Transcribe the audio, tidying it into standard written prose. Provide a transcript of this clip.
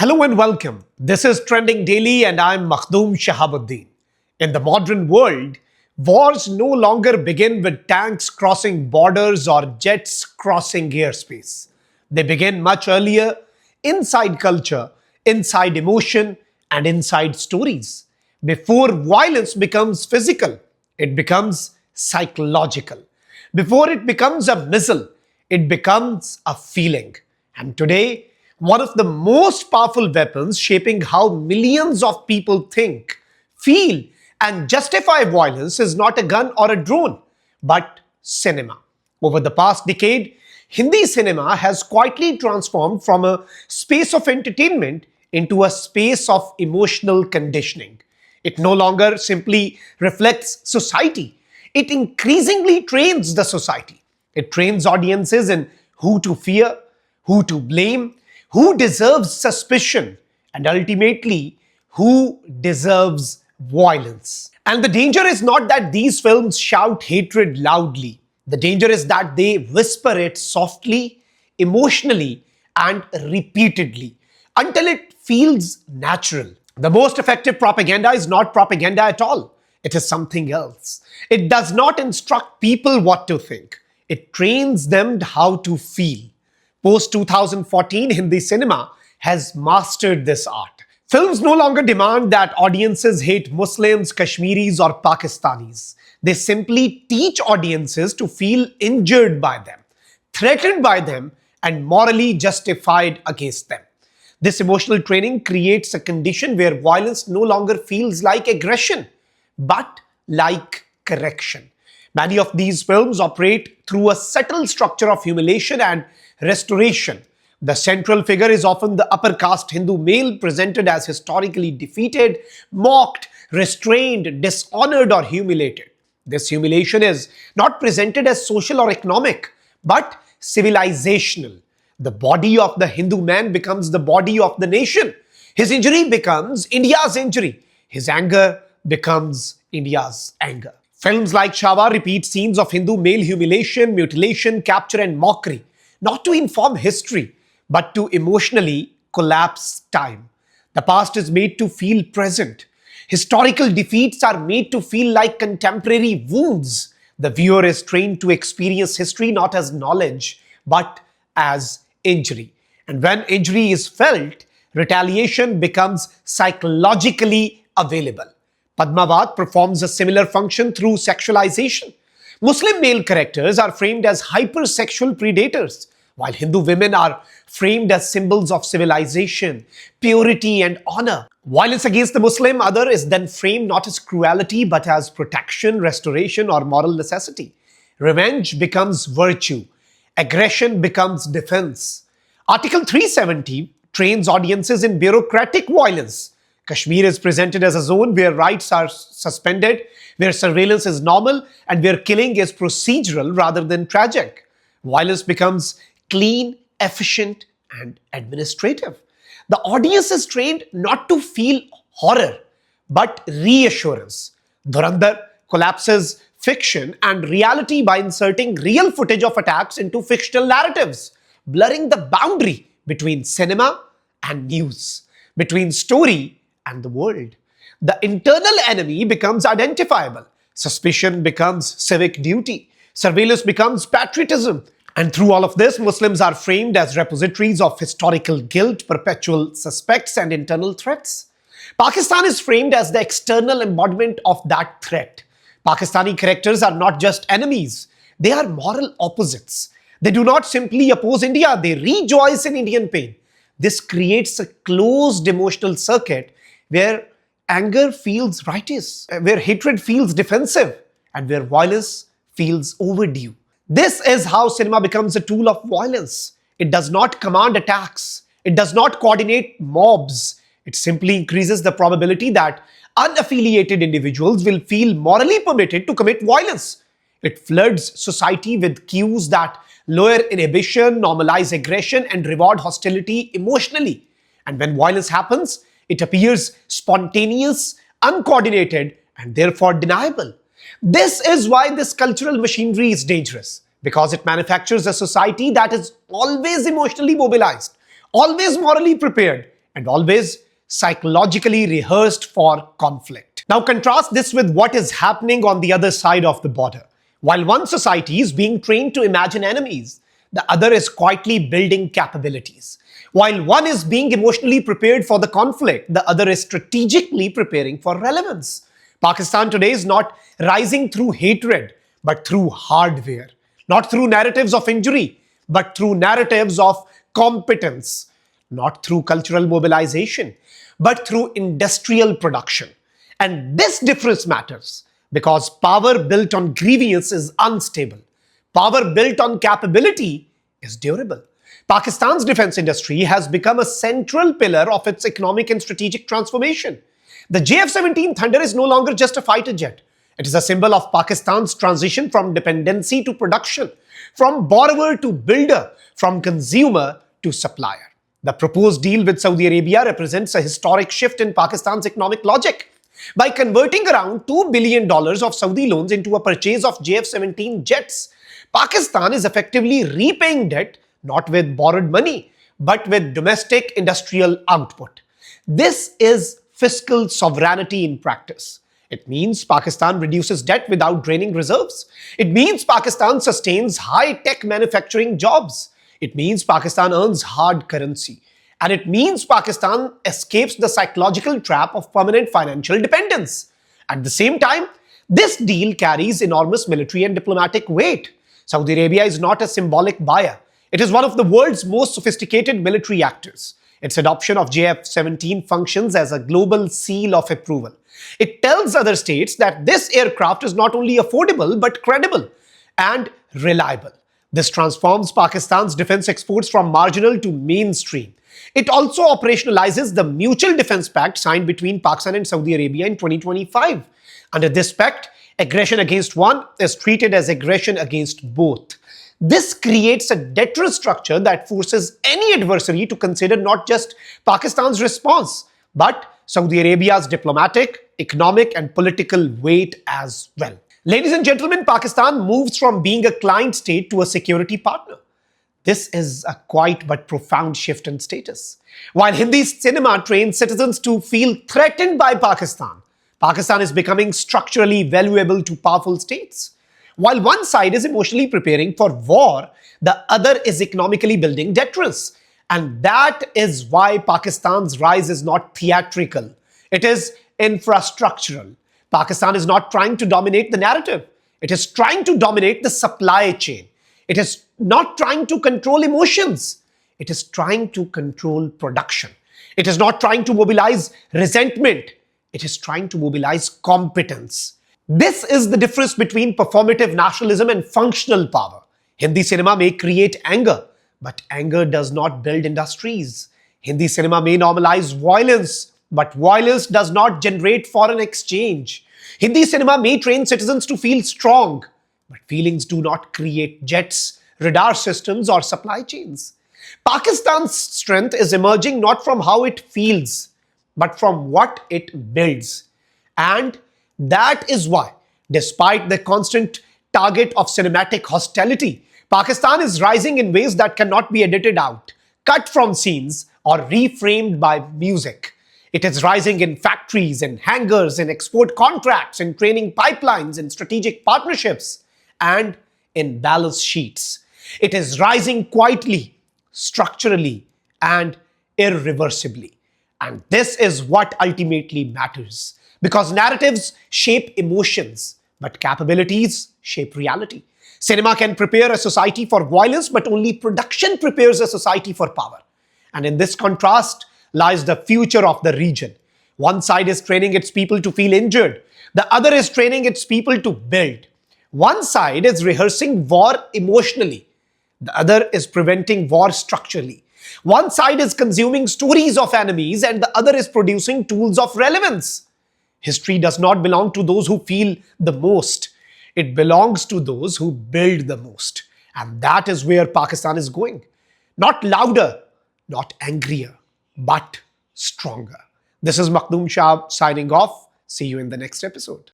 Hello and welcome. This is Trending Daily and I'm Makhdoom Shahabuddin. In the modern world, wars no longer begin with tanks crossing borders or jets crossing airspace. They begin much earlier, inside culture, inside emotion, and inside stories. Before violence becomes physical, it becomes psychological. Before it becomes a missile, it becomes a feeling. And today, one of the most powerful weapons shaping how millions of people think, feel, and justify violence is not a gun or a drone, but cinema. Over the past decade, Hindi cinema has quietly transformed from a space of entertainment into a space of emotional conditioning. It no longer simply reflects society, it increasingly trains the society. It trains audiences in who to fear, who to blame, who deserves suspicion, and ultimately, who deserves violence. And the danger is not that these films shout hatred loudly. The danger is that they whisper it softly, emotionally, and repeatedly until it feels natural. The most effective propaganda is not propaganda at all. It is something else. It does not instruct people what to think. It trains them how to feel. Post 2014 Hindi cinema has mastered this art. Films no longer demand that audiences hate Muslims, Kashmiris, or Pakistanis. They simply teach audiences to feel injured by them, threatened by them, and morally justified against them. This emotional training creates a condition where violence no longer feels like aggression, but like correction. Many of these films operate through a subtle structure of humiliation and restoration. The central figure is often the upper caste Hindu male presented as historically defeated, mocked, restrained, dishonored, or humiliated. This humiliation is not presented as social or economic, but civilizational. The body of the Hindu man becomes the body of the nation. His injury becomes India's injury. His anger becomes India's anger. Films like Chhawa repeat scenes of Hindu male humiliation, mutilation, capture, and mockery, not to inform history, but to emotionally collapse time. The past is made to feel present. Historical defeats are made to feel like contemporary wounds. The viewer is trained to experience history not as knowledge, but as injury. And when injury is felt, retaliation becomes psychologically available. Padmavat performs a similar function through sexualization. Muslim male characters are framed as hypersexual predators, while Hindu women are framed as symbols of civilization, purity, and honor. Violence against the Muslim other is then framed not as cruelty but as protection, restoration, or moral necessity. Revenge becomes virtue. Aggression becomes defense. Article 370 trains audiences in bureaucratic violence. Kashmir is presented as a zone where rights are suspended, where surveillance is normal, and where killing is procedural rather than tragic. Violence becomes clean, efficient, and administrative. The audience is trained not to feel horror, but reassurance. Dhurandhar collapses fiction and reality by inserting real footage of attacks into fictional narratives, blurring the boundary between cinema and news, between story and the world. The internal enemy becomes identifiable. Suspicion becomes civic duty. Surveillance becomes patriotism. And through all of this, Muslims are framed as repositories of historical guilt, perpetual suspects, and internal threats. Pakistan is framed as the external embodiment of that threat. Pakistani characters are not just enemies, they are moral opposites. They do not simply oppose India, they rejoice in Indian pain. This creates a closed emotional circuit where anger feels righteous, where hatred feels defensive, and where violence feels overdue. This is how cinema becomes a tool of violence. It does not command attacks. It does not coordinate mobs. It simply increases the probability that unaffiliated individuals will feel morally permitted to commit violence. It floods society with cues that lower inhibition, normalize aggression, and reward hostility emotionally. And when violence happens, it appears spontaneous, uncoordinated, and therefore deniable. This is why this cultural machinery is dangerous, because it manufactures a society that is always emotionally mobilized, always morally prepared, and always psychologically rehearsed for conflict. Now contrast this with what is happening on the other side of the border. While one society is being trained to imagine enemies, the other is quietly building capabilities. While one is being emotionally prepared for the conflict, the other is strategically preparing for relevance. Pakistan today is not rising through hatred, but through hardware. Not through narratives of injury, but through narratives of competence. Not through cultural mobilization, but through industrial production. And this difference matters because power built on grievance is unstable. Power built on capability is durable. Pakistan's defense industry has become a central pillar of its economic and strategic transformation. The JF-17 Thunder is no longer just a fighter jet. It is a symbol of Pakistan's transition from dependency to production, from borrower to builder, from consumer to supplier. The proposed deal with Saudi Arabia represents a historic shift in Pakistan's economic logic. By converting around $2 billion of Saudi loans into a purchase of JF-17 jets, Pakistan is effectively repaying debt not with borrowed money, but with domestic industrial output. This is fiscal sovereignty in practice. It means Pakistan reduces debt without draining reserves. It means Pakistan sustains high-tech manufacturing jobs. It means Pakistan earns hard currency. And it means Pakistan escapes the psychological trap of permanent financial dependence. At the same time, this deal carries enormous military and diplomatic weight. Saudi Arabia is not a symbolic buyer. It is one of the world's most sophisticated military actors. Its adoption of JF-17 functions as a global seal of approval. It tells other states that this aircraft is not only affordable but credible and reliable. This transforms Pakistan's defense exports from marginal to mainstream. It also operationalizes the Mutual Defense Pact signed between Pakistan and Saudi Arabia in 2025. Under this pact, aggression against one is treated as aggression against both. This creates a deterrence structure that forces any adversary to consider not just Pakistan's response, but Saudi Arabia's diplomatic, economic, and political weight as well. Ladies and gentlemen, Pakistan moves from being a client state to a security partner. This is a quiet but profound shift in status. While Hindi cinema trains citizens to feel threatened by Pakistan, Pakistan is becoming structurally valuable to powerful states. While one side is emotionally preparing for war, the other is economically building deterrence. And that is why Pakistan's rise is not theatrical. It is infrastructural. Pakistan is not trying to dominate the narrative. It is trying to dominate the supply chain. It is not trying to control emotions. It is trying to control production. It is not trying to mobilize resentment. It is trying to mobilize competence. This is the difference between performative nationalism and functional power. Hindi cinema may create anger, but anger does not build industries. Hindi cinema may normalize violence, but violence does not generate foreign exchange. Hindi cinema may train citizens to feel strong, but feelings do not create jets, radar systems, or supply chains. Pakistan's strength is emerging not from how it feels, but from what it builds. And that is why, despite the constant target of cinematic hostility, Pakistan is rising in ways that cannot be edited out, cut from scenes, or reframed by music. It is rising in factories, in hangars, in export contracts, in training pipelines, in strategic partnerships, and in balance sheets. It is rising quietly, structurally, and irreversibly. And this is what ultimately matters. Because narratives shape emotions, but capabilities shape reality. Cinema can prepare a society for violence, but only production prepares a society for power. And in this contrast lies the future of the region. One side is training its people to feel injured. The other is training its people to build. One side is rehearsing war emotionally. The other is preventing war structurally. One side is consuming stories of enemies, and the other is producing tools of relevance. History does not belong to those who feel the most. It belongs to those who build the most. And that is where Pakistan is going. Not louder, not angrier, but stronger. This is Makhdoom Shah signing off. See you in the next episode.